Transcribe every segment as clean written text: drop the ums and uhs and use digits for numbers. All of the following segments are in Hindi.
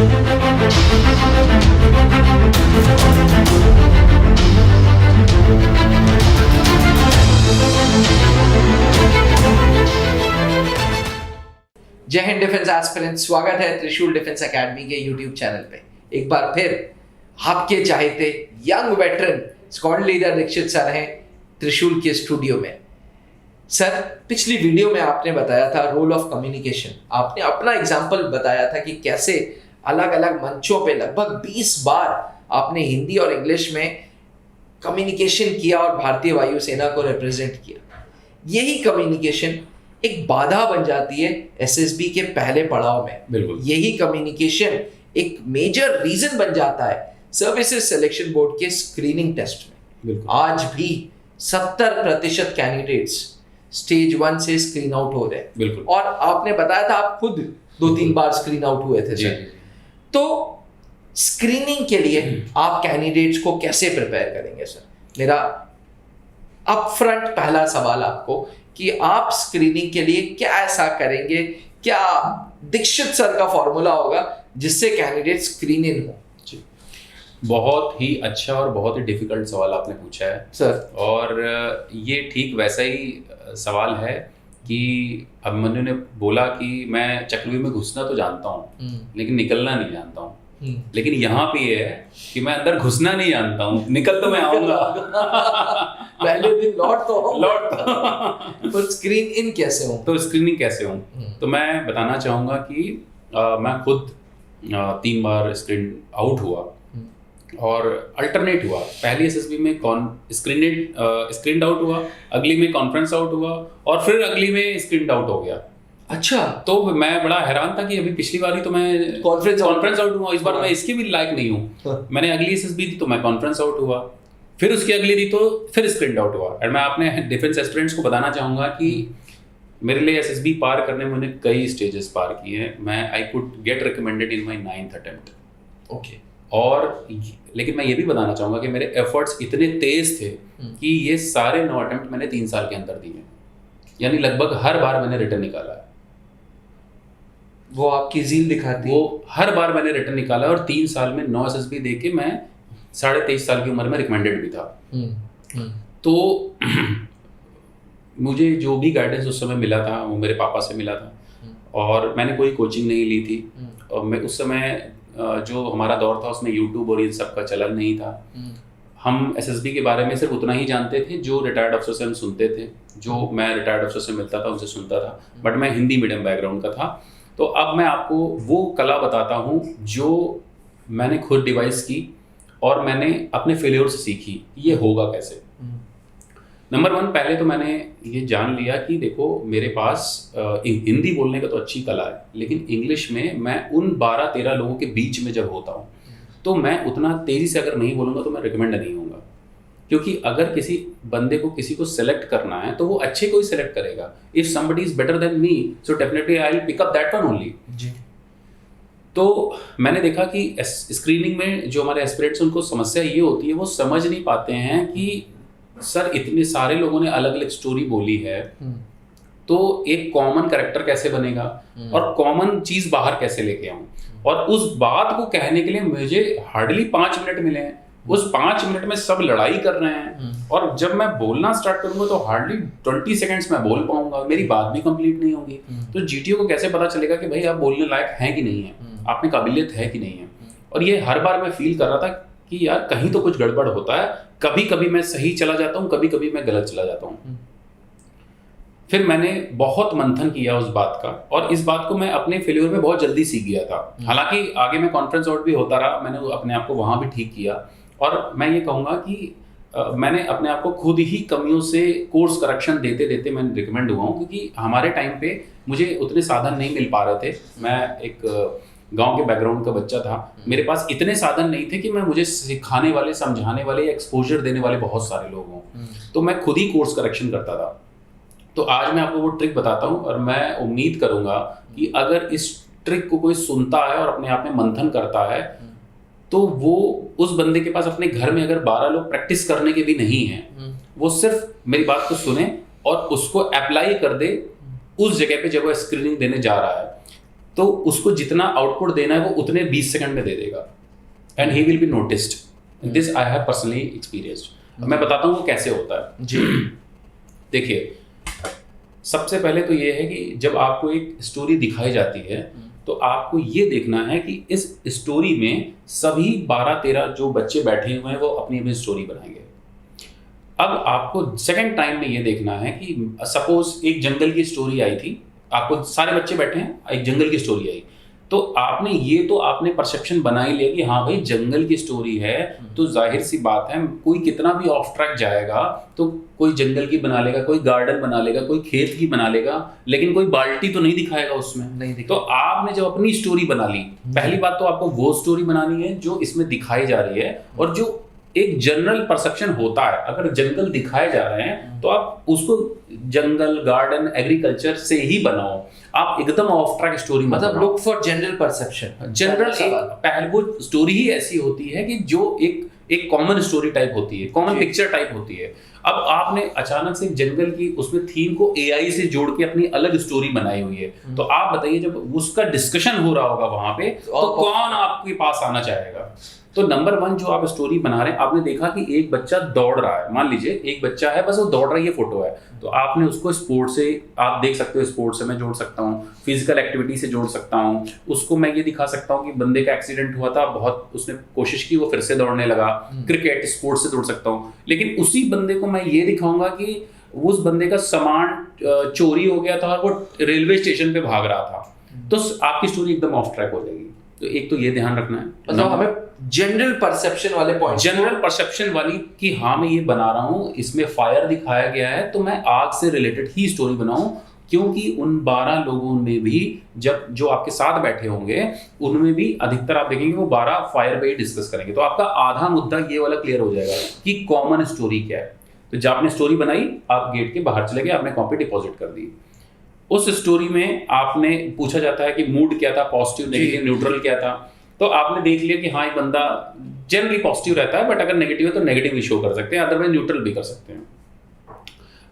जय हिंद डिफेंस एस्पिरेंट्स, स्वागत है त्रिशूल डिफेंस एकेडमी के यूट्यूब चैनल पे। एक बार फिर आपके चाहते young veteran squad leader Dikshit sir हैं त्रिशूल के स्टूडियो में। सर, पिछली वीडियो में आपने बताया था रोल ऑफ कम्युनिकेशन। आपने अपना एग्जाम्पल बताया था कि कैसे अलग अलग मंचों पे लगभग 20 बार आपने हिंदी और इंग्लिश में कम्युनिकेशन किया और भारतीय वायुसेना को रिप्रेजेंट किया। यही कम्युनिकेशन एक बाधा बन जाती है एसएसबी के पहले पड़ाव में। बिल्कुल। यही कम्युनिकेशन एक मेजर रीजन बन जाता है सर्विसेज सिलेक्शन बोर्ड के स्क्रीनिंग टेस्ट में। बिल्कुल। आज भी 70% कैंडिडेट्स स्टेज 1 से स्क्रीन आउट हो रहे हैं। बिल्कुल। और आपने बताया था आप खुद 2-3 बार स्क्रीन आउट हुए थे सर। तो स्क्रीनिंग के लिए आप कैंडिडेट्स को कैसे प्रिपेयर करेंगे सर? मेरा अपफ्रंट पहला सवाल आपको कि आप स्क्रीनिंग के लिए क्या ऐसा करेंगे, क्या दीक्षित सर का फॉर्मूला होगा जिससे कैंडिडेट स्क्रीन इन हो? बहुत ही अच्छा और बहुत ही डिफिकल्ट सवाल आपने पूछा है सर। और ये ठीक वैसा ही सवाल है कि अभिमन्यु ने बोला कि मैं चक्रव्यूह में घुसना तो जानता हूँ लेकिन निकलना नहीं जानता हूँ। लेकिन यहाँ पे ये है कि मैं अंदर घुसना नहीं जानता हूँ, निकल तो मैं आऊंगा। पहले दिन लौट लौट पर स्क्रीन इन कैसे हो? तो स्क्रीनिंग कैसे हो? तो मैं बताना चाहूंगा कि मैं खुद 3 बार स्क्रीन आउट हुआ और अल्टरनेट हुआ। पहली एसएसबी में स्क्रीन आउट हुआ, अगली में कॉन्फ्रेंस आउट हुआ और फिर अगली में स्क्रीन आउट हो गया। अच्छा। तो मैं बड़ा हैरान था कि अभी पिछली बार ही तो मैं कॉन्फ्रेंस आउट हुआ, इस बार मैं इसके भी लायक नहीं हूँ। मैंने अगली एसएसबी दी तो मैं कॉन्फ्रेंस आउट हुआ, फिर उसकी अगली दी तो फिर स्क्रीन आउट हुआ। और मैं अपने डिफेंस एस्पिरेंट्स को बताना चाहूंगा कि मेरे लिए एसएसबी पार करने में मैंने कई स्टेजेस पार किए हैं। मैं I could get recommended in my 9th attempt. Okay. और लेकिन मैं ये भी बताना चाहूंगा कि मेरे एफर्ट्स इतने तेज थे कि ये सारे 9 अटेम्प्ट मैंने 3 साल के अंदर दिए, यानी लगभग हर बार मैंने रिटर्न निकाला है। वो आपकी ज़ील दिखाती है। वो हर बार मैंने रिटर्न निकाला और 3 साल में 9 एसएसबी दे के मैं 23.5 साल की उम्र में रिकमेंडेड भी था। तो मुझे जो भी गाइडेंस उस समय मिला था वो मेरे पापा से मिला था और मैंने कोई कोचिंग नहीं ली थी। और मैं उस समय जो हमारा दौर था उसमें यूट्यूब और इन सब का चलन नहीं था। हम एसएसबी के बारे में सिर्फ उतना ही जानते थे जो रिटायर्ड अफसर से हम सुनते थे, जो मैं रिटायर्ड अफसर से मिलता था उनसे सुनता था, बट मैं हिंदी मीडियम बैकग्राउंड का था। तो अब मैं आपको वो कला बताता हूँ जो मैंने खुद डिवाइस की और मैंने अपने फेलियर से सीखी ये होगा कैसे। नंबर 1, पहले तो मैंने ये जान लिया कि देखो मेरे पास हिंदी बोलने का तो अच्छी कला है, लेकिन इंग्लिश में मैं उन 12-13 लोगों के बीच में जब होता हूँ तो मैं उतना तेज़ी से अगर नहीं बोलूँगा तो मैं रिकमेंड नहीं होऊंगा। क्योंकि अगर किसी बंदे को किसी को सेलेक्ट करना है तो वो अच्छे को ही सेलेक्ट करेगा। If somebody is better than me so definitely I will pick up that one only. तो मैंने देखा कि स्क्रीनिंग में जो हमारे एस्पिरेंट्स उनको समस्या ये होती है, वो समझ नहीं पाते हैं कि सर इतने सारे लोगों ने अलग अलग स्टोरी बोली है तो एक कॉमन कैरेक्टर कैसे बनेगा और कॉमन चीज बाहर कैसे लेके आऊं। और उस बात को कहने के लिए मुझे हार्डली 5 मिनट मिले हैं। उस 5 मिनट में सब लड़ाई कर रहे हैं और जब मैं बोलना स्टार्ट करूंगा तो हार्डली 20 सेकंड्स में बोल पाऊंगा, मेरी बात भी कंप्लीट नहीं होगी। तो जीटीओ को कैसे पता चलेगा कि भाई आप बोलने लायक हैं कि नहीं है, आप में काबिलियत है कि नहीं है। और ये हर बार मैं फील कर रहा था कि यार कहीं तो कुछ गड़बड़ होता है। कभी कभी मैं सही चला जाता हूँ, कभी कभी मैं गलत चला जाता हूँ। फिर मैंने बहुत मंथन किया उस बात का और इस बात को मैं अपने फेल्योर में बहुत जल्दी सीख गया था। हालांकि आगे मैं कॉन्फ्रेंस आउट भी होता रहा, मैंने अपने आप को वहां भी ठीक किया। और मैं ये कहूँगा कि मैंने अपने आप को खुद ही कमियों से कोर्स करेक्शन देते देते मैं रिकमेंड हुआ हूँ। क्योंकि हमारे टाइम पे मुझे उतने साधन नहीं मिल पा रहे थे। मैं एक गांव के बैकग्राउंड का बच्चा था, मेरे पास इतने साधन नहीं थे कि मैं मुझे सिखाने वाले, समझाने वाले, एक्सपोजर देने वाले बहुत सारे लोग हों। तो मैं खुद ही कोर्स करेक्शन करता था। तो आज मैं आपको वो ट्रिक बताता हूँ और मैं उम्मीद करूँगा कि अगर इस ट्रिक को कोई सुनता है और अपने आप में मंथन करता है तो वो उस बंदे के पास अपने घर में अगर 12 लोग प्रैक्टिस करने के भी नहीं हैं, वो सिर्फ मेरी बात को सुने और उसको अप्लाई कर दे उस जगह पे जब वो स्क्रीनिंग देने जा रहा है। तो उसको जितना आउटपुट देना है वो उतने 20 सेकंड में दे देगा and he will be noticed. This I have personally experienced. मैं बताता हूँ वो कैसे होता है जी। देखिए, सबसे पहले तो ये है कि जब आपको एक स्टोरी दिखाई जाती है तो आपको ये देखना है कि इस स्टोरी में सभी 12-13 जो बच्चे बैठे हुए हैं वो अपनी अपनी स्टोरी बनाएंगे। अब आपको सेकंड टाइम में ये देखना है कि सपोज एक जंगल की स्टोरी आई थी, आपको सारे बच्चे बैठे हैं, एक जंगल की स्टोरी आई, तो आपने परसेप्शन बना ही लिया कि हाँ भाई जंगल की स्टोरी है, तो जाहिर सी बात है कोई कितना भी ऑफ ट्रैक जाएगा तो कोई जंगल की बना लेगा, कोई गार्डन बना लेगा, कोई खेत की बना लेगा, लेकिन कोई बाल्टी तो नहीं दिखाएगा उसमें। नहीं तो आपने जब अपनी स्टोरी बना ली, पहली बात तो आपको वो स्टोरी बनानी है जो इसमें दिखाई जा रही है, और जो एक जनरल परसेप्शन होता है, अगर जंगल दिखाए जा रहे हैं तो आप उसको जंगल, गार्डन, एग्रीकल्चर से ही बनाओ। आप एकदम ऑफ ट्रैक स्टोरी मतलब look for general perception. General पहले वो स्टोरी ही ऐसी होती है कि जो एक कॉमन स्टोरी टाइप होती है, कॉमन पिक्चर टाइप होती है। अब आपने अचानक से जंगल की उसमें थीम को एआई से जोड़ के अपनी अलग स्टोरी बनाई हुई है, तो आप बताइए जब उसका डिस्कशन हो रहा होगा वहां पे तो कौन आपके पास आना चाहेगा? तो नंबर 1 जो आप स्टोरी बना रहे हैं, आपने देखा कि एक बच्चा दौड़ रहा है, मान लीजिए एक बच्चा है बस वो दौड़ रहा है, ये फोटो है, तो आपने उसको स्पोर्ट से, आप देख सकते हो स्पोर्ट से मैं जोड़ सकता हूँ, फिजिकल एक्टिविटी से जोड़ सकता हूँ, उसको मैं ये दिखा सकता हूँ कि बंदे का एक्सीडेंट हुआ था, बहुत उसने कोशिश की, वो फिर से दौड़ने लगा, क्रिकेट स्पोर्ट से जोड़ सकता हूँ। लेकिन उसी बंदे को मैं ये दिखाऊंगा कि उस बंदे का सामान चोरी हो गया था और वो रेलवे स्टेशन पे भाग रहा था, तो आपकी स्टोरी एकदम ऑफ ट्रैक हो जाएगी। तो एक तो ये ध्यान रखना है, मतलब हमें जनरल परसेप्शन वाले पॉइंट, जनरल परसेप्शन वाली कि हाँ मैं ये बना रहा हूँ, इसमें फायर दिखाया गया है तो मैं आग से रिलेटेड ही स्टोरी बनाऊं, क्योंकि उन 12 लोगों में भी जब जो आपके साथ बैठे होंगे उनमें भी अधिकतर आप देखेंगे वो 12 फायर पे ही डिस्कस करेंगे, तो आपका आधा मुद्दा ये वाला क्लियर हो जाएगा कि कॉमन स्टोरी क्या है। तो जब आपने स्टोरी बनाई, आप गेट के बाहर चले गए, आपने कॉपी डिपॉजिट कर दी। उस स्टोरी में आपने पूछा जाता है कि मूड क्या था, पॉजिटिव, नेगेटिव, न्यूट्रल क्या था, तो आपने देख लिया कि हाँ ये बंदा जनरली पॉजिटिव रहता है, बट अगर नेगेटिव है तो नेगेटिव भी शो कर सकते हैं, अदरवाइज न्यूट्रल भी कर सकते हैं।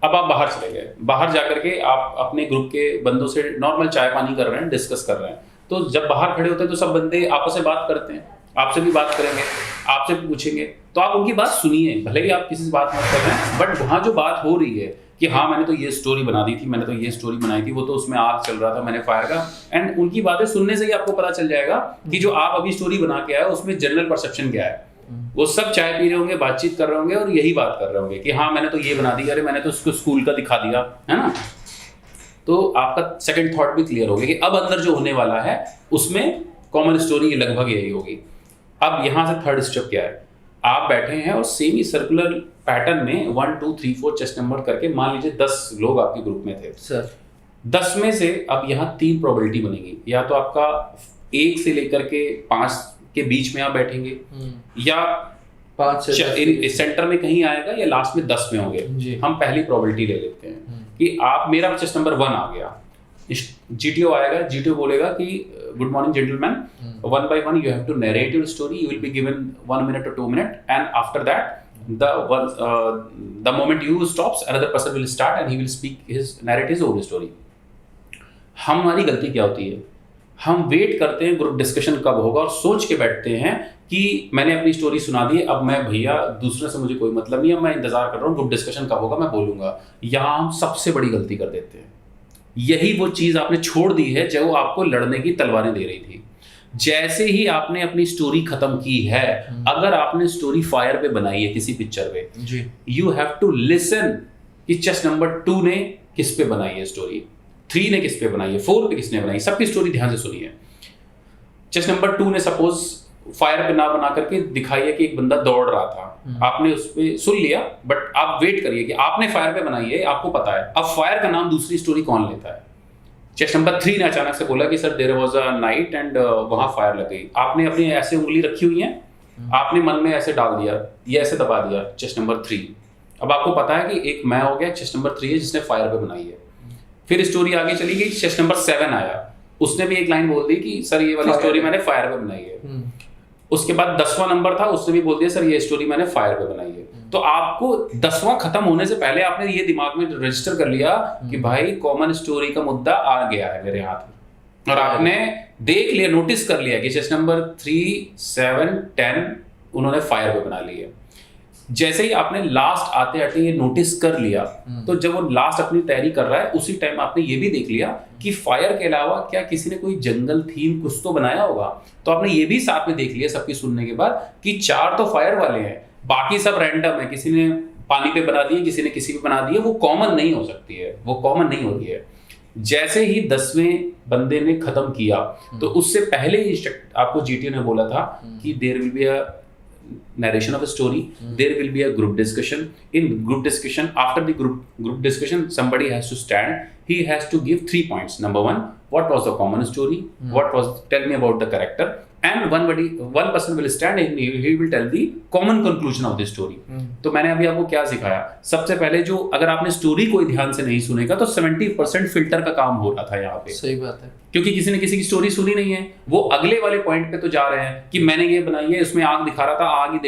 अब आप बाहर चले गए, बाहर जाकर के आप अपने ग्रुप के बंदों से नॉर्मल चाय पानी कर रहे हैं, डिस्कस कर रहे हैं, तो जब बाहर खड़े होते हैं तो सब बंदे आपस में बात करते हैं, आपसे भी बात करेंगे, आपसे भी पूछेंगे, तो आप उनकी बात सुनिए, भले ही आप किसी से बात मत कर रहे हैं, बट वहाँ जो बात हो रही है कि हाँ मैंने तो ये स्टोरी बना दी थी, मैंने तो ये स्टोरी बनाई थी, वो तो उसमें आग चल रहा था, मैंने फायर का, एंड उनकी बातें सुनने से ही आपको पता चल जाएगा कि जो आप अभी स्टोरी बना के आए उसमें जनरल परसेप्शन क्या है। वो सब चाय पी रहे होंगे, बातचीत कर रहे होंगे और यही बात कर रहे होंगे कि हाँ मैंने तो ये बना दी, अरे मैंने तो उसको स्कूल का दिखा दिया, है ना। तो आपका सेकंड थॉट भी क्लियर हो गया कि अब अंदर जो होने वाला है उसमें कॉमन स्टोरी लगभग यही होगी। अब यहाँ से थर्ड स्टेप क्या है, आप बैठे हैं और सेम ही सर्कुलर पैटर्न में 1 2 3 4 चेस्ट नंबर करके, मान लीजिए 10 लोग आपके ग्रुप में थे सर, 10 में से अब यहाँ 3 प्रोबेबिलिटी बनेगी, या तो आपका 1 से लेकर के 5 के बीच में आप बैठेंगे, या 5 से सेंटर में कहीं आएगा, या लास्ट में 10 में होंगे। हम पहली प्रोबेबिलिटी ले लेते हैं कि आप, मेरा चेस्ट नंबर 1 आ गया, जीटीओ आएगा, जीटीओ बोलेगा कि good morning gentleman, 1 by 1 you have to narrate your story, you will be given 1 minute or 2 minutes, and after that the moment you stops, another person will start and he will narrate his own story। हमारी गलती क्या होती है, हम वेट करते हैं ग्रुप डिस्कशन कब होगा और सोच के बैठते हैं कि मैंने अपनी स्टोरी सुना दी, अब मैं भैया दूसरे से मुझे कोई मतलब नहीं है, मैं इंतजार कर रहा हूँ ग्रुप डिस्कशन कब होगा, मैं बोलूंगा। यहाँ हम सबसे बड़ी गलती कर देते हैं, यही वो चीज आपने छोड़ दी है जो आपको लड़ने की तलवारें दे रही थी। जैसे ही आपने अपनी स्टोरी खत्म की है, अगर आपने स्टोरी फायर पे बनाई है किसी पिक्चर पे, यू हैव टू लिसन कि चेस्ट नंबर 2 ने किस पे बनाई है स्टोरी, 3 ने किस पे बनाई है, 4 पे किसने बनाई, सबकी स्टोरी ध्यान से सुनिए। चेस्ट नंबर 2 ने सपोज फायर पे ना बना करके दिखाई है कि एक बंदा दौड़ रहा था, आपने उस पे सुन लिया, बट आप वेट करिए कि आपने फायर पे बनाई है, आपको पता है अब फायर का नाम दूसरी स्टोरी कौन लेता है। चेस्ट नंबर 3 ने अचानक से बोला कि sir there was a night and वहां फायर लग गई, आपने अपनी ऐसे उंगली रखी हुई है, आपने मन में ऐसे डाल दिया, ये ऐसे दबा दिया चेस्ट नंबर 3। अब आपको पता है कि एक मैं हो गया, चेस्ट नंबर 3 है जिसने फायर पे बनाई है। फिर स्टोरी आगे चली गई, चेस्ट नंबर 7 आया, उसने भी एक लाइन बोल दी कि सर ये वाली स्टोरी मैंने फायर पे बनाई है। उसके बाद 10वां नंबर था, उसने भी बोल दिया सर ये स्टोरी मैंने फायर पे बनाई है। तो आपको 10वां खत्म होने से पहले आपने ये दिमाग में रजिस्टर कर लिया कि भाई कॉमन स्टोरी का मुद्दा आ गया है मेरे हाथ में, और आपने देख लिया, नोटिस कर लिया कि चेस्ट नंबर 3, 7, 10 उन्होंने फायर पे बना लिए। जैसे ही आपने लास्ट आते आते ये नोटिस कर लिया, तो जब वो लास्ट अपनी तैयारी कर रहा है उसी टाइम आपने ये भी देख लिया कि फायर के अलावा क्या किसी ने कोई जंगल थीम कुछ तो बनाया होगा। तो आपने ये भी साथ में देख लिया सबकी सुनने के बाद कि 4 तो फायर वाले हैं, बाकी सब रैंडम है, किसी ने पानी पे बना दिए, किसी ने किसी पे बना दिए, वो कॉमन नहीं हो सकती है, वो कॉमन नहीं हो रही है। जैसे ही 10वें बंदे ने खत्म किया तो उससे पहले ही आपको जीटीओ ने बोला था कि there will be a narration of a story, there will be a group discussion. In group discussion, after the group discussion, somebody has to stand, he has to give 3 points. Number 1, what was the common story, tell me about the character, and one person will stand and he will tell the common conclusion of the story. तो मैंने अभी आपको क्या सिखाया, सबसे पहले जो अगर आपने स्टोरी कोई ध्यान से नहीं सुनेगा तो 70% फिल्टर का काम हो रहा था यहाँ पे। सही बात है, क्योंकि किसी ने किसी की स्टोरी सुनी नहीं है, वो अगले वाले पॉइंट पे तो जा रहे हैं कि मैंने ये बनाई है, उसमें आग दिखा रहा था, आग ही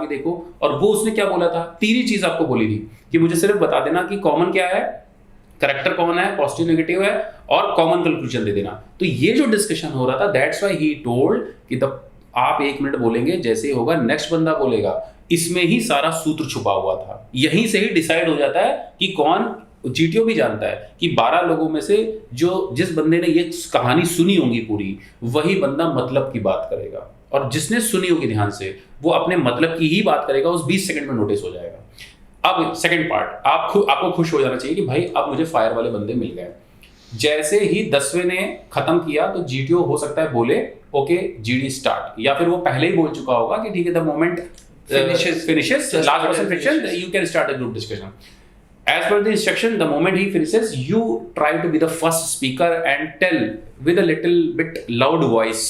देखो, और वो उसने क्या बोला था, 3 ही चीज आपको बोली थी कि मुझे सिर्फ बता देना कि कॉमन क्या है, करेक्टर कौन है, पॉजिटिव नेगेटिव है, और कॉमन कंक्लूजन दे देना। तो ये जो डिस्कशन हो रहा था, दैट्स व्हाई ही टोल्ड कि तब आप 1 मिनट बोलेंगे, जैसे ही होगा नेक्स्ट बंदा बोलेगा, इसमें ही सारा सूत्र छुपा हुआ था। यहीं से ही डिसाइड हो जाता है कि कौन, जीटीओ भी जानता है कि 12 लोगों में से जिस बंदे ने ये कहानी सुनी होगी पूरी, वही बंदा मतलब की बात करेगा, और जिसने सुनी होगी ध्यान से वो अपने मतलब की ही बात करेगा, उस 20 सेकंड में नोटिस हो जाएगा। अब सेकंड पार्ट, आपको खुश हो जाना चाहिए कि भाई अब मुझे फायर वाले बंदे मिल गए। जैसे ही 10वें ने खत्म किया तो जीटीओ हो सकता है बोले ओके जीडी स्टार्ट, या फिर वो पहले ही बोल चुका होगा कि ठीक है, the moment finishes last person finishes, you can start a group discussion. As per the instruction, the moment he finishes, you try to be the first speaker and tell with a little bit loud voice,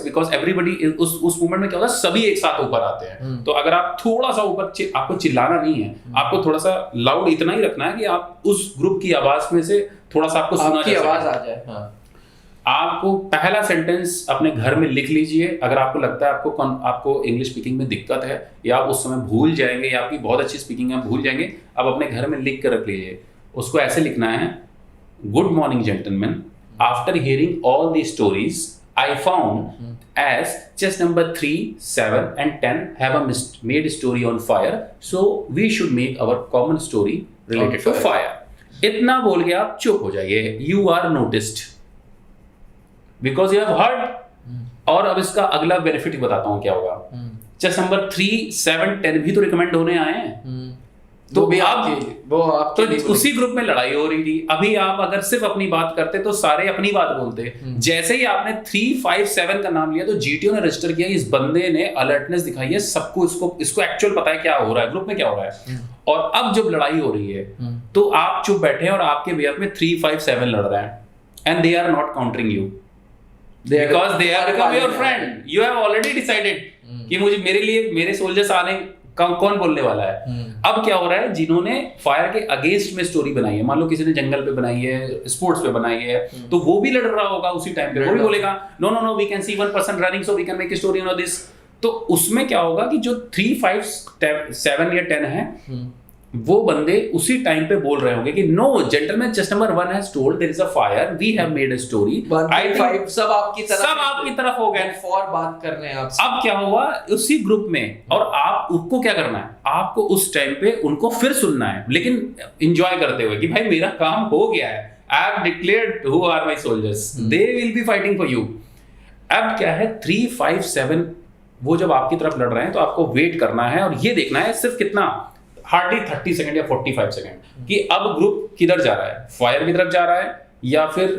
because everybody उस मोमेंट में क्या होता है, सभी एक साथ ऊपर आते हैं। तो अगर आप थोड़ा सा ऊपर, आपको चिल्लाना नहीं है, आपको थोड़ा सा लाउड इतना ही रखना है कि आप उस ग्रुप की आवाज में से थोड़ा सा आपको सुना जाए, आवाज आ जाए। हाँ। आपको पहला सेंटेंस अपने घर में लिख लीजिए। अगर आपको लगता है आपको इंग्लिश स्पीकिंग में दिक्कत है, या आप उस समय भूल जाएंगे, या आपकी बहुत अच्छी स्पीकिंग है भूल जाएंगे, आप अपने घर में लिख कर रख लीजिए। उसको ऐसे लिखना है, good morning gentleman, after hearing all the stories I found as chest number 3, 7 and 10 have made a story on fire, so we should make our common story related to fire. इतना बोल के आप चुप हो जाइए, you are noticed because you have heard. और अब इसका अगला बेनिफिट बताता हूं क्या होगा। चेस्ट नंबर 3, 7, 10 भी तो रिकमेंड होने आए हैं, तो भी आप तो उसी ग्रुप में लड़ाई हो रही थी। अभी आप अगर सिर्फ अपनी बात करते तो सारे अपनी बात बोलते। जैसे ही आपने 3, 5, 7 का नाम लिया तो जीटीओ ने रजिस्टर किया, इस बंदे ने अलर्टनेस दिखाई है सबको, इसको एक्चुअल पता है क्या हो रहा है, ग्रुप में क्या हो रहा है। और अब जब लड़ाई हो रही है तो आप चुप बैठे हैं और आपके बिहाफ में 3, 5, 7 लड़ रहे हैं, and they are not countering you because they are become your friend. You have already decided कि मेरे लिए मेरे सोल्जर्स आने कौन बोलने वाला है। अब क्या हो रहा है, जिन्होंने फायर के अगेंस्ट में स्टोरी बनाई है, मान लो किसी ने जंगल पे बनाई है, स्पोर्ट्स पे बनाई है, तो वो भी लड़ रहा होगा उसी टाइम पे, वो भी बोलेगा no we can see 1 person running so we can make a story on this. तो उसमें क्या होगा कि जो 3, 5, 7 या 10 है, वो बंदे उसी टाइम पे बोल रहे होंगे कि no gentleman, chest number 1 has told there is a fire, we have made a story, I think सब आपकी तरफ हो गए फॉर बात कर रहे हैं आप। अब क्या हुआ उसी ग्रुप में, और आपको क्या करना है, आपको उस टाइम पे उनको फिर सुनना है, लेकिन एंजॉय करते हुए कि भाई मेरा काम हो गया है, I have declared who are my soldiers, they will be fighting for you. अब क्या है, 3, 5, 7 वो जब आपकी तरफ लड़ रहे हैं तो आपको वेट करना है, और ये देखना है सिर्फ कितना, हार्डली 30 सेकंड या 45 सेकंड कि अब ग्रुप किधर जा रहा है, फायर की तरफ जा रहा है या फिर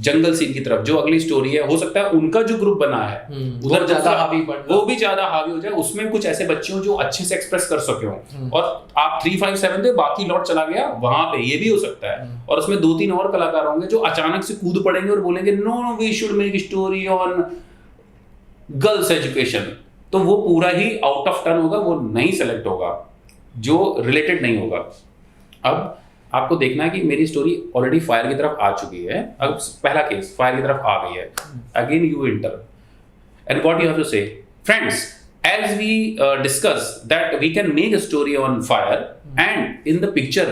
जंगल सीन की तरफ, जो अगली स्टोरी है। हो सकता है उनका जो ग्रुप बना है उधर ज्यादा हावी, वो भी ज्यादा हावी हो जाए, उसमें कुछ ऐसे बच्चे हो जो अच्छे से एक्सप्रेस कर सके हो, और आप 3, 5, 7 थे, बाकी लॉट चला गया वहां पे, ये भी हो सकता है। और उसमें 2-3 और कलाकार होंगे जो अचानक से कूद पड़ेंगे और बोलेंगे no we should make story on girls education, तो वो पूरा ही आउट ऑफ टर्न होगा, वो नहीं सेलेक्ट होगा, जो रिलेटेड नहीं होगा। अब आपको देखना है कि मेरी स्टोरी ऑलरेडी फायर की तरफ आ चुकी है, अब पहला केस फायर की तरफ आ गई है, again you enter and what you have to say, friends as we discuss that we can make a story on fire, and in the picture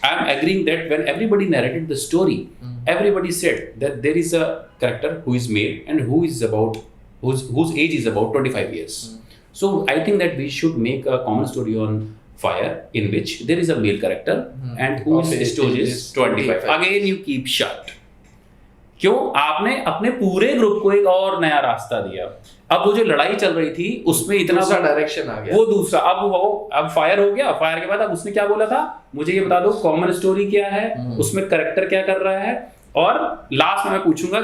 I am agreeing that when everybody narrated the story everybody said that there is a character who is male and who is about whose age is about 25 years. So I think that we should make a common story on Fire in which there is a male character and whose age is 25. Again you keep shut. क्यों? आपने अपने पूरे ग्रुप को एक और नया रास्ता दिया. अब वो जो लड़ाई चल रही थी उसमें इतना दूसरा डायरेक्शन आ गया. वो दूसरा अब फायर हो गया. फायर के बाद अब उसने क्या बोला था, मुझे ये बता दो कॉमन स्टोरी क्या है, उसमें करेक्टर क्या कर रहा है, और लास्ट में मैं पूछूंगा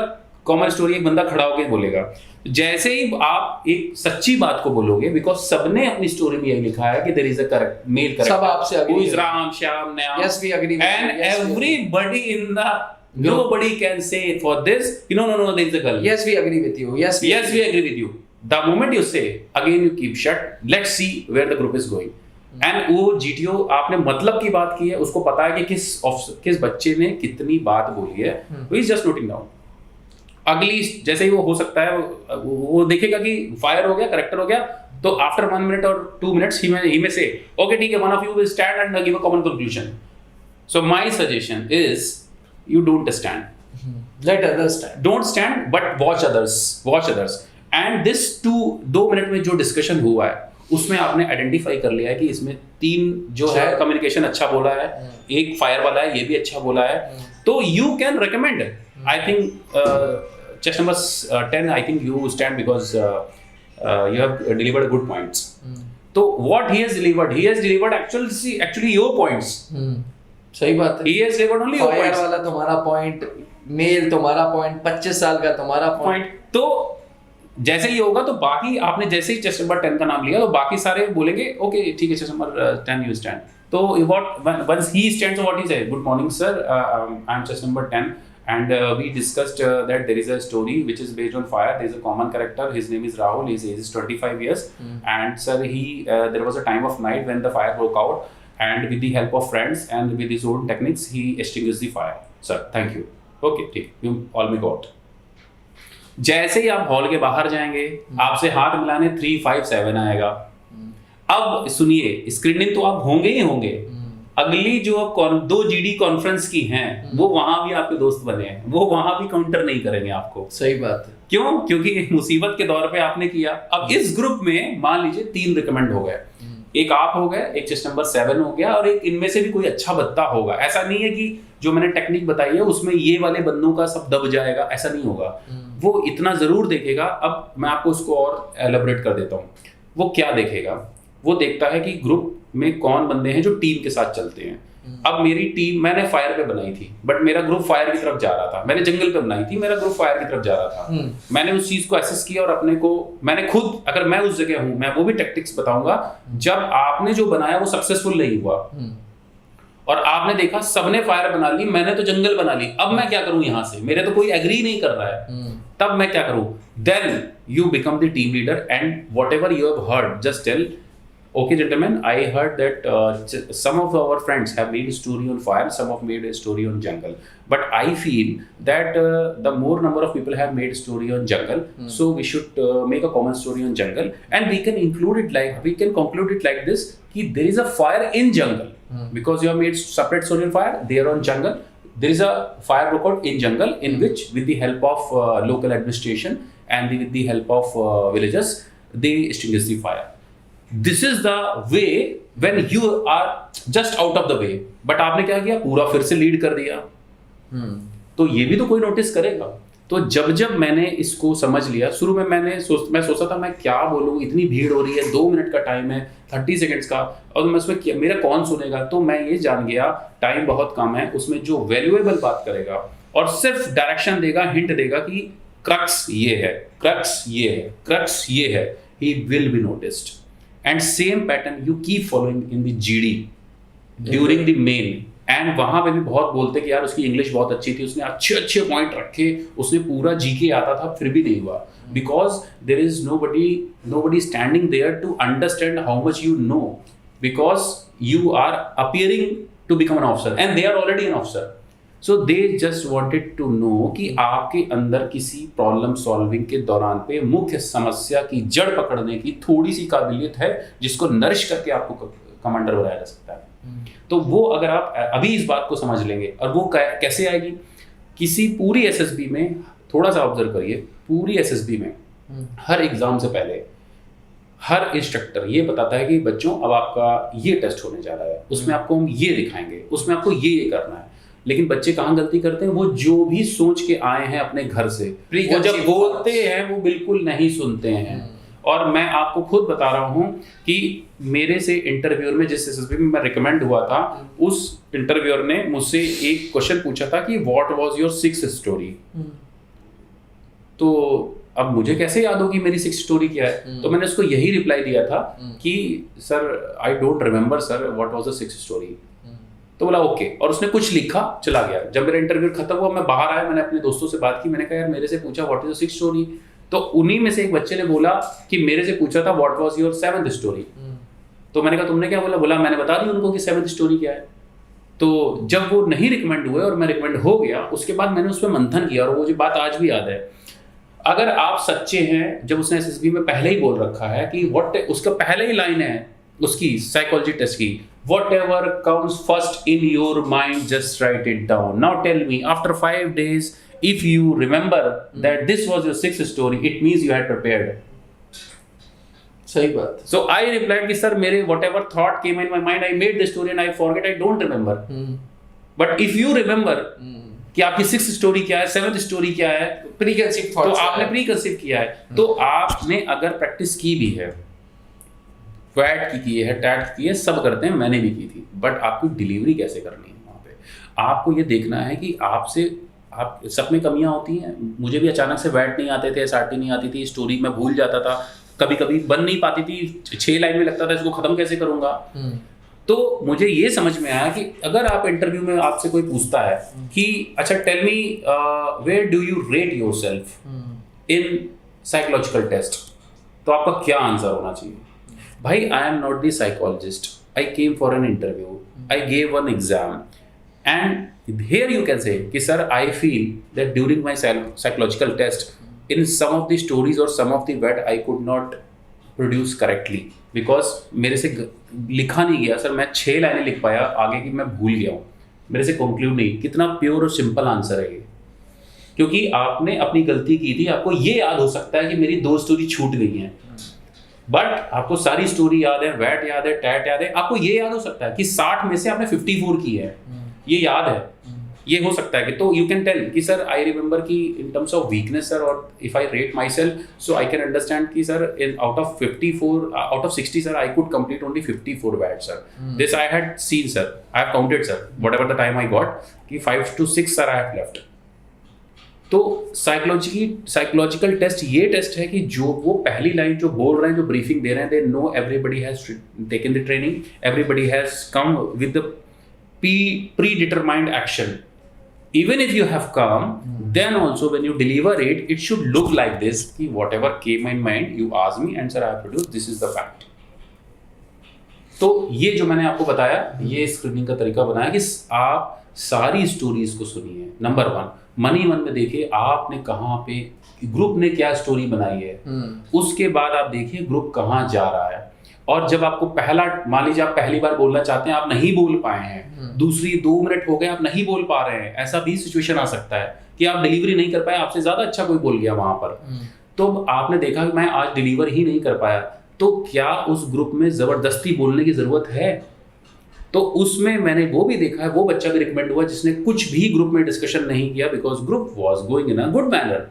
कॉमन स्टोरी एक बंदा खड़ा होकर बोलेगा. जैसे ही आप एक सच्ची बात को बोलोगे, बिकॉज सबने अपनी स्टोरी में यही लिखा है कि there is a male character, सब आपसे हु इज राम श्याम न्याम, yes we agree, and everybody in the nobody can say for this no there is a girl. Yes we agree with you. Yes we agree with you. The moment you say, again you keep shut. Let's see where the group is going. And वो GTO आपने मतलब की बात की है, उसको पता है कि किस बच्चे ने कितनी बात बोली है. He is just noting down. अगली जैसे ही वो हो सकता है वो देखेगा कि फायर हो गया, करेक्टर हो गया, तो आफ्टर 1 minute और 2 minutes he may say, okay ठीक है, one of you will stand and give a common conclusion. So my suggestion is you don't stand. Let others stand. Don't stand, but watch others. And this 2 minute में जो डिस्कशन हुआ है उसमें आपने आइडेंटिफाई कर लिया है कि इसमें 3 जो है कम्युनिकेशन अच्छा बोला है, एक फायर वाला है, ये भी अच्छा बोला है, तो you can recommend. I think chest number 10 I think you stand because you have delivered good points. तो what he has delivered actually your points. सही बात है. He has delivered only your points. वाला तुम्हारा पॉइंट, मेल तुम्हारा पॉइंट, 25 साल का तुम्हारा पॉइंट. तो जैसे ही होगा तो बाकी आपने जैसे ही चेस्ट नंबर 10 का नाम लिया तो बाकी सारे बोलेंगे ओके ठीक है चेस्ट नंबर 10 यू स्टैंड. तो what once he stands, what he said, good morning sir, I am chest number 10 and we discussed that there is a story which is based on fire. There is a common character, his name is Rahul, his age is 25 years and sir there was a time of night when the fire broke out and with the help of friends and with his own techniques he extinguished the fire. Sir thank you. Okay ठीक, you all may go out. जैसे ही आप हॉल के बाहर जाएंगे आपसे हाथ मिलाने 3, 5, 7 आएगा. अब सुनिए, स्क्रीनिंग तो आप होंगे ही होंगे, अगली जो 2 GD कॉन्फ्रेंस की हैं वो वहां भी आपके दोस्त बने हैं, वो वहां भी काउंटर नहीं करेंगे आपको. सही बात है. क्यों? क्योंकि मुसीबत के दौर पे आपने किया. अब इस ग्रुप में मान लीजिए 3 रिकमेंड हो गए, एक आप हो गए, एक चेस्ट नंबर 7 हो गया और एक इनमें से भी कोई अच्छा बत्ता होगा. ऐसा नहीं है कि जो मैंने टेक्निक बताई है उसमें ये वाले बंदों का सब दब जाएगा, ऐसा नहीं होगा. वो इतना जरूर देखेगा. अब मैं आपको उसको और एलैबोरेट कर देता हूँ. वो क्या देखेगा? वो देखता है कि ग्रुप में कौन बंदे हैं जो टीम के साथ चलते हैं. अब मेरी टीम मैंने फायर पे बनाई थी बट मेरा ग्रुप फायर की तरफ जा रहा था. मैंने जंगल पे बनाई थी, मेरा ग्रुप फायर की तरफ जा रहा था. मैंने उस चीज को एसेस किया और अपने को मैंने खुद, अगर मैं उस जगह हूं, मैं वो भी टैक्टिक्स बताऊंगा. जब आपने जो बनाया वो सक्सेसफुल नहीं हुआ और आपने देखा सबने फायर बना ली, मैंने तो जंगल बना ली, अब मैं क्या करूं यहाँ से, मेरे तो कोई एग्री नहीं कर रहा है, तब मैं क्या करूं? Then you become the team leader and whatever you have heard just tell, okay gentlemen, I heard that some of our friends have made a story on fire, some have made a story on jungle, but I feel that the more number of people have made a story on jungle, so we should make a common story on jungle and we can conclude it like this, ki there is a fire in jungle because you have made separate story on fire, they are on jungle, there is a fire broke out in jungle in which with the help of local administration and with the help of villagers they extinguish the fire. This is the way when you are just out of the way. But आपने क्या किया? पूरा फिर से लीड कर दिया. तो ये भी तो कोई नोटिस करेगा. तो जब मैंने इसको समझ लिया, शुरू में मैं सोचा था मैं क्या बोलूँ, इतनी भीड़ हो रही है, 2 मिनट का टाइम है, 30 सेकेंड्स का, और मैं उसमें मेरा कौन सुनेगा. तो मैं ये जान गया टाइम बहुत कम है, उसमें जो वैल्यूएबल बात करेगा और सिर्फ डायरेक्शन देगा, हिंट देगा कि क्रक्स ये है, क्रक्स ये है, क्रक्स ये है, he will be noticed. And same pattern you keep following in the GD during the main. And वहाँ पे भी बहुत बोलते कि यार उसकी इंग्लिश बहुत अच्छी थी, उसने अच्छे पॉइंट रखे, उसने पूरा जीके आता था, फिर भी नहीं हुआ. Because there is nobody standing there to understand how much you know. Because you are appearing to become an officer and they are already an officer. So they just wanted to know कि आपके अंदर किसी प्रॉब्लम सॉल्विंग के दौरान पे मुख्य समस्या की जड़ पकड़ने की थोड़ी सी काबिलियत है जिसको नरिश करके आपको कमांडर बनाया जा सकता है. तो वो अगर आप अभी इस बात को समझ लेंगे, और वो कैसे आएगी? किसी पूरी एसएसबी में थोड़ा सा ऑब्जर्व करिए, पूरी एसएसबी में हर एग्जाम से पहले हर इंस्ट्रक्टर ये बताता है कि बच्चों अब आपका ये टेस्ट होने जा रहा है, उसमें आपको हम ये दिखाएंगे, उसमें आपको ये करना है। लेकिन बच्चे कहाँ गलती करते हैं, वो जो भी सोच के आए हैं अपने घर से, वो जब बोलते हैं वो बिल्कुल नहीं सुनते हैं। और मैं आपको खुद बता रहा हूँ कि मेरे से इंटरव्यूअर में जिस एसएसबी में मैं रिकमेंड हुआ था, उस इंटरव्यूअर ने मुझसे एक क्वेश्चन पूछा था कि what was your 6th story. तो अब मुझे कैसे याद होगी मेरी 6th स्टोरी क्या है? तो मैंने उसको यही रिप्लाई दिया था कि sir I don't remember sir what was the 6th story. तो बोला ओके, और उसने कुछ लिखा, चला गया। जब मेरा इंटरव्यू खत्म हुआ, मैं बाहर आया, मैंने अपने दोस्तों से बात की, मैंने कहा यार मेरे से पूछा what is the 6th story, तो उन्हीं में से एक बच्चे ने बोला कि मेरे से पूछा था what was your 7th story. तो मैंने कहा तुमने क्या बोला? बोला मैंने बता दी उनको कि 7th स्टोरी क्या है। तो जब वो नहीं रिकमेंड हुए और मैं रिकमेंड हो गया, उसके बाद मैंने उस पर मंथन किया, और वो जो बात आज भी याद है। अगर आप सच्चे हैं, जब उसने एसएसबी में पहले ही बोल रखा है कि व्हाट, उसका पहले ही लाइन है उसकी साइकोलॉजी टेस्ट की, whatever comes first in your mind just write it down. Now tell me, after 5 days, if you remember that this was your 6th story, it means you had prepared. सही बात। So I replied कि सर मेरे whatever thought came in my mind, I made the story and I forget, I don't remember. But if you remember कि आपकी 6th स्टोरी क्या है, 7th स्टोरी क्या है, प्रीकंसीव तो आपने प्रीकंसीव किया है। तो आपने अगर प्रैक्टिस की भी है, क्वैट की है, टैट की है, सब करते हैं, मैंने भी की थी, बट आपको डिलीवरी कैसे करनी है वहाँ पे, आपको ये देखना है कि आपसे, आप सब में कमियां होती हैं। मुझे भी अचानक से वैट नहीं आते थे, एसआरटी नहीं आती थी, स्टोरी मैं भूल जाता था, कभी कभी बन नहीं पाती थी, 6 लाइन में लगता था इसको खत्म कैसे करूंगा। तो मुझे ये समझ में आया कि अगर आप इंटरव्यू में आपसे कोई पूछता है कि अच्छा tell me where do you rate yourself in psychological test, तो आपका क्या आंसर होना चाहिए? भाई, I am not the psychologist, I came for an interview, I gave one exam, and here you can say कि sir I feel that during my psychological test in some of the stories और सम ऑफ द वेट I could not produce correctly, because मेरे से लिखा नहीं गया सर, मैं 6 लाइनें लिख पाया, आगे की मैं भूल गया हूँ, मेरे से कंक्लूड नहीं। कितना प्योर और सिंपल आंसर है ये, क्योंकि आपने अपनी गलती की थी। आपको ये याद हो सकता है कि मेरी 2 स्टोरी छूट गई हैं, बट आपको सारी स्टोरी याद है, वैट याद है, टैट याद है। आपको ये याद हो सकता है कि 60 में से आपने 54 की है, ये याद है, ये हो सकता है कि, तो यू कैन टेल कि सर आई रिमेंबर कि in terms of weakness sir, और if I rate myself, so I can understand कि sir in out of 60 sir I could complete only 54 वैट sir. This I had seen sir, I have counted sir, whatever the time I got कि 5 to 6 sir I have left. तो साइकोलॉजिकल टेस्ट ये टेस्ट है कि जो वो पहली लाइन जो बोल रहे हैं, जो ब्रीफिंग दे रहे हैं, they know everybody has taken the training, everybody has come with the pre determined action. Even if you have come, then also when you deliver it, it should look like this कि whatever came in mind, you ask me and sir I have produced, this is the fact. तो ये जो मैंने आपको बताया, ये स्क्रीनिंग का तरीका बनाया कि आप सारी स्टोरीज को सुनिए। नंबर 1, मनी मन में देखिए आपने कहाँ पे, ग्रुप ने क्या स्टोरी बनाई है, उसके बाद आप देखिए ग्रुप कहाँ जा रहा है। और जब आपको मान लीजिए आप पहली बार बोलना चाहते हैं, आप नहीं बोल पाए हैं, दूसरी 2 मिनट हो गए आप नहीं बोल पा रहे हैं, ऐसा भी सिचुएशन आ सकता है कि आप डिलीवरी नहीं कर पाए, आपसे ज्यादा अच्छा कोई बोल गया वहां पर, तो आपने देखा कि मैं आज डिलीवर ही नहीं कर पाया, तो क्या उस ग्रुप में जबरदस्ती बोलने की जरूरत है? तो उसमें मैंने वो भी देखा है, वो बच्चा भी रिकमेंड हुआ जिसने कुछ भी ग्रुप में डिस्कशन नहीं किया, because group was going in a good manner.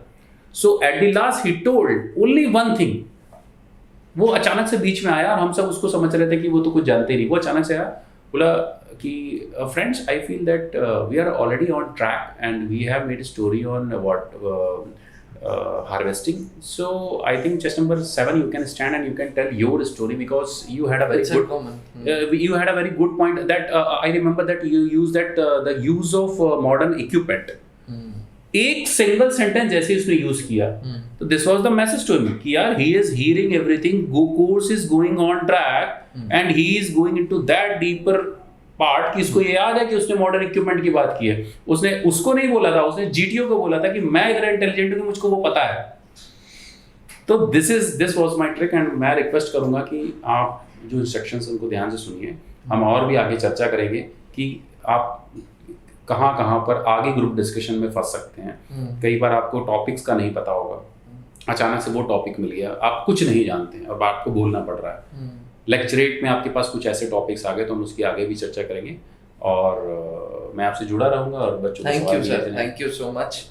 So at the last he told only one thing. वो अचानक से बीच में आया और हम सब उसको समझ रहे थे कि वो तो कुछ जानते ही नहीं। वो अचानक से आया, बोला कि friends I feel that we are already on track and we have made story on what harvesting, so I think chest number 7 you can stand and you can tell your story because you had a very you had a very good point that I remember that you used that the use of modern equipment. एक सिंगल सेंटेंस जैसे उसने यूज किया, तो this was the message to him कि यार he is hearing everything, course is going on track and he is going into that deeper part कि इसको ये याद है कि उसने मॉडर्न इक्विपमेंट की बात की है। उसने उसको नहीं बोला था, उसने जीटीओ को बोला था कि मैं इतना इंटेलिजेंट हूं कि मुझको वो पता है। तो this was my trick and मैं रिक्वेस्ट करूंगा कि आप जो इंस्ट्रक्शंस उनको ध्यान से सुनिए। हम और भी आगे चर्चा करेंगे कि आप कहाँ कहाँ पर आगे ग्रुप डिस्कशन में फंस सकते हैं। कई बार आपको टॉपिक्स का नहीं पता होगा, अचानक से वो टॉपिक मिल गया, आप कुछ नहीं जानते हैं और आपको बोलना पड़ रहा है। लेक्चरेट में आपके पास कुछ ऐसे टॉपिक्स आ गए तो हम उसकी आगे भी चर्चा करेंगे और मैं आपसे जुड़ा रहूँगा और बच्चों को thank you sir, thank you so much.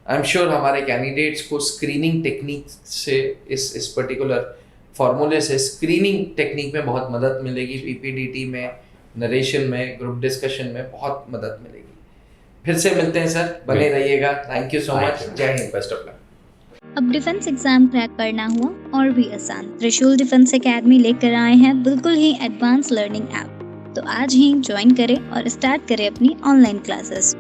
I am sure हमारे कैंडिडेट्स को स्क्रीनिंग टेक्निक से इस पर्टिकुलर फॉर्मूले से स्क्रीनिंग टेक्निक में बहुत मदद मिलेगी, पीपीडीटी में, नरेशन में, ग्रुप डिस्कशन में बहुत मदद मिलेगी। फिर से मिलते हैं सर, बने रहिएगा। थैंक यू सो मच, जय हिंद, बेस्ट ऑफ लक। अब डिफेंस एग्जाम क्रैक करना हुआ और भी आसान। त्रिशूल डिफेंस एकेडमी लेकर आए हैं बिल्कुल ही एडवांस लर्निंग ऐप। तो आज ही ज्वाइन करें और स्टार्ट करें अपनी ऑनलाइन क्लासेस।